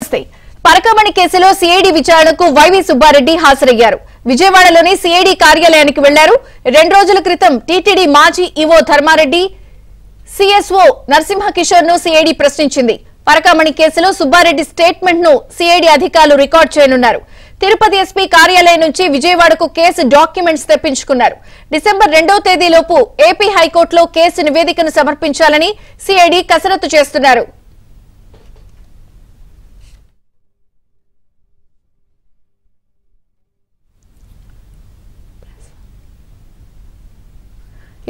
నమస్తే. పరకామణి కేసులో సిఐడి విచారణకు వైవి సుబ్బారెడ్డి హాజరయ్యారు. విజయవాడలోని సిఐడి కార్యాలయానికి వెళ్లారు. 2 రోజుల క్రితం టీటీడీ మాజీ ఈవో ధర్మారెడ్డి, సిఎస్ఓ నరసింహకిషోర్ ను సిఐడి ప్రశ్నించింది. పరకామణి కేసులో సుబ్బారెడ్డి స్టేట్మెంట్ ను సిఐడి అధికారులు రికార్డు చేయనున్నారు. తిరుపతి ఎస్పీ కార్యాలయం నుంచి విజయవాడకు కేసు డాక్యుమెంట్స్ తెప్పించుకున్నారు. డిసెంబర్ 2వ తేదీలోపు ఏపీ హైకోర్టులో కేసు నివేదికను సమర్పించాలని సిఐడి కసరత్తు చేస్తున్నారు.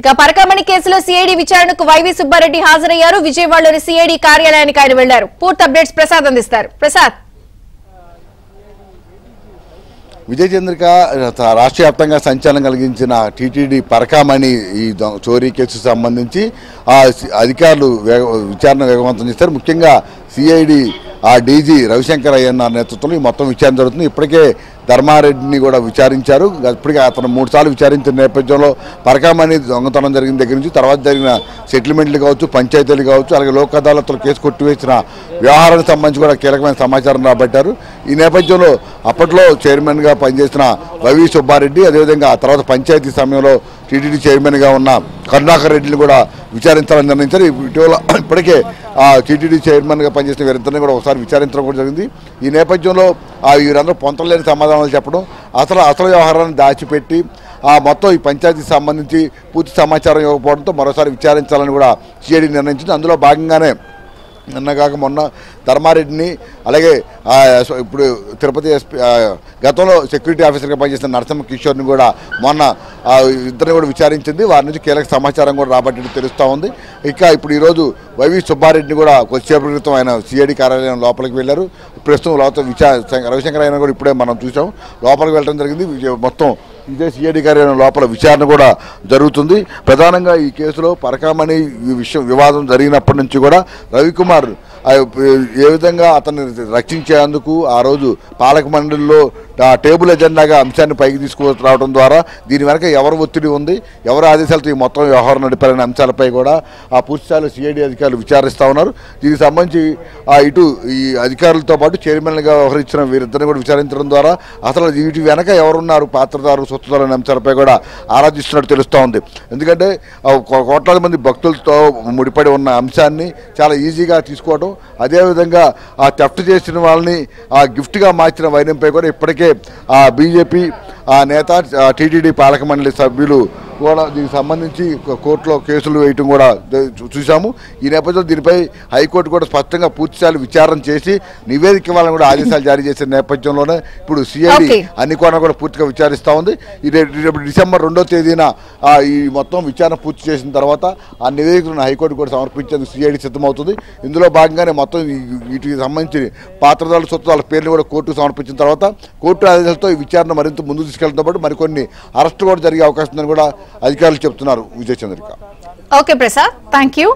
ఇక పరకామణి కేసులో సిఐడి విచారణకు వైవి సుబ్బారెడ్డి హాజరయ్యారు. విజయవాడలోని సిఐడి కార్యాలయానికి ఆయన వెళ్లారు. పూర్తి అప్డేట్స్ ప్రసాద్ అందిస్తారు. ప్రసాద్. విజయ చంద్రిక రాష్ట్ర వ్యాప్తంగా సంచలనం కలిగించిన టీటీడీ పరకామణి ఈ చోరీ కేసుకు సంబంధించి అధికారులు విచారణ వేగవంతం చేస్తారు. ముఖ్యంగా సిఐడి డీజీ రవిశంకర్ అయ్యన్న నేతృత్వంలో ఈ మొత్తం విచారణ జరుగుతుంది. ఇప్పటికే ధర్మారెడ్డిని కూడా విచారించారు. ఇప్పటికే అతను 3 సార్లు విచారించిన నేపథ్యంలో పరకామణి దొంగతనం జరిగిన దగ్గర నుంచి తర్వాత జరిగిన సెటిల్మెంట్లు కావచ్చు, పంచాయతీలు కావచ్చు, అలాగే లోక్ అదాలత్లో కేసు కొట్టివేసిన వ్యవహారానికి సంబంధించి కూడా కీలకమైన సమాచారం రాబట్టారు. ఈ నేపథ్యంలో అప్పట్లో చైర్మన్గా పనిచేసిన వైవి సుబ్బారెడ్డి, అదేవిధంగా ఆ తర్వాత పంచాయతీ సమయంలో టీటీడీ చైర్మన్గా ఉన్న కరుణాకర్ రెడ్డిని కూడా విచారించాలని నిర్ణయించారు. ఇటీవల ఇప్పటికే టీటీడీ చైర్మన్గా పనిచేసిన వీరిద్దరిని కూడా ఒకసారి విచారించడం కూడా జరిగింది. ఈ నేపథ్యంలో వీరందరూ పొంతలేని సమాధానాలు చెప్పడం, అసలు వ్యవహారాన్ని దాచిపెట్టి మొత్తం ఈ పంచాయతీకి సంబంధించి పూర్తి సమాచారం ఇవ్వకపోవడంతో మరోసారి విచారించాలని కూడా సిఐడి నిర్ణయించింది. అందులో భాగంగానే నిన్నగాక మొన్న ధర్మారెడ్డిని, అలాగే ఇప్పుడు తిరుపతి ఎస్పీ గతంలో సెక్యూరిటీ ఆఫీసర్గా పనిచేసిన నరసింహకిషోర్ని కూడా మొన్న ఇద్దరిని కూడా విచారించింది. వారి నుంచి కీలక సమాచారం కూడా రాబట్టి తెలుస్తూ ఉంది. ఇక ఇప్పుడు ఈరోజు వైవి సుబ్బారెడ్డిని కూడా కొద్దిసేపటి క్రితం ఆయన సిఐడి కార్యాలయం లోపలికి వెళ్ళారు. ప్రస్తుతం రవిశంకర్ ఆయన కూడా ఇప్పుడే మనం చూసాం, లోపలికి వెళ్ళడం జరిగింది. మొత్తం ఇదే సిఐడి కార్యాలయం లోపల విచారణ కూడా జరుగుతుంది. ప్రధానంగా ఈ కేసులో పరకామణి వివాదం జరిగినప్పటి నుంచి కూడా రవికుమార్ ఏ విధంగా అతన్ని రక్షించేందుకు ఆ రోజు పాలక మండలిలో టేబుల్ ఎజెండాగా అంశాన్ని పైకి తీసుకురావడం ద్వారా దీని వెనక ఎవరు ఒత్తిడి ఉంది, ఎవరి ఆదేశాలతో ఈ మొత్తం వ్యవహారం నడిపారనే అంశాలపై కూడా పూర్తిస్థాయిలో సిఐడి అధికారులు విచారిస్తూ ఉన్నారు. దీనికి సంబంధించి ఇటు ఈ అధికారులతో పాటు చైర్మన్గా వ్యవహరించిన వీరిద్దరిని కూడా విచారించడం ద్వారా అసలు వీటి వెనక ఎవరున్నారు, పాత్రదారు, సొత్తుదారు అనే అంశాలపై కూడా ఆరాధిస్తున్నట్టు తెలుస్తూ ఉంది. ఎందుకంటే కోట్లాది మంది భక్తులతో ముడిపడి ఉన్న అంశాన్ని చాలా ఈజీగా తీసుకోవడం, అదేవిధంగా థెఫ్ట్ చేసిన వాళ్ళని గిఫ్ట్గా మార్చిన వైనంపై కూడా ఇప్పటికే బీజేపీ నేత, టీటీడీ పాలక మండలి సభ్యులు కూడా దీనికి సంబంధించి కోర్టులో కేసులు వేయటం కూడా చూసాము. ఈ నేపథ్యంలో దీనిపై హైకోర్టు కూడా స్పష్టంగా పూర్తిస్థాయి విచారణ చేసి నివేదిక ఇవ్వాలని కూడా ఆదేశాలు జారీ చేసిన నేపథ్యంలోనే ఇప్పుడు సిఐడి అన్ని కోణాలు కూడా పూర్తిగా విచారిస్తూ ఉంది. డిసెంబర్ 2వ తేదీన ఈ మొత్తం విచారణ పూర్తి చేసిన తర్వాత ఆ నివేదికలను హైకోర్టు కూడా సమర్పించేందుకు సిఐడి సిద్ధమవుతుంది. ఇందులో భాగంగానే మొత్తం వీటికి సంబంధించి పాత్రదారుల సొత్తుదారుల పేర్లు కూడా కోర్టుకు సమర్పించిన తర్వాత కోర్టు ఆదేశాలతో ఈ విచారణ మరింత ముందుకు తీసుకెళ్లడంతో పాటు మరికొన్ని అరెస్టులు కూడా జరిగే అవకాశం ఉందని కూడా అధికారులు చెప్తున్నారు. Vijaya Chandrika. Okay Prasad, thank you.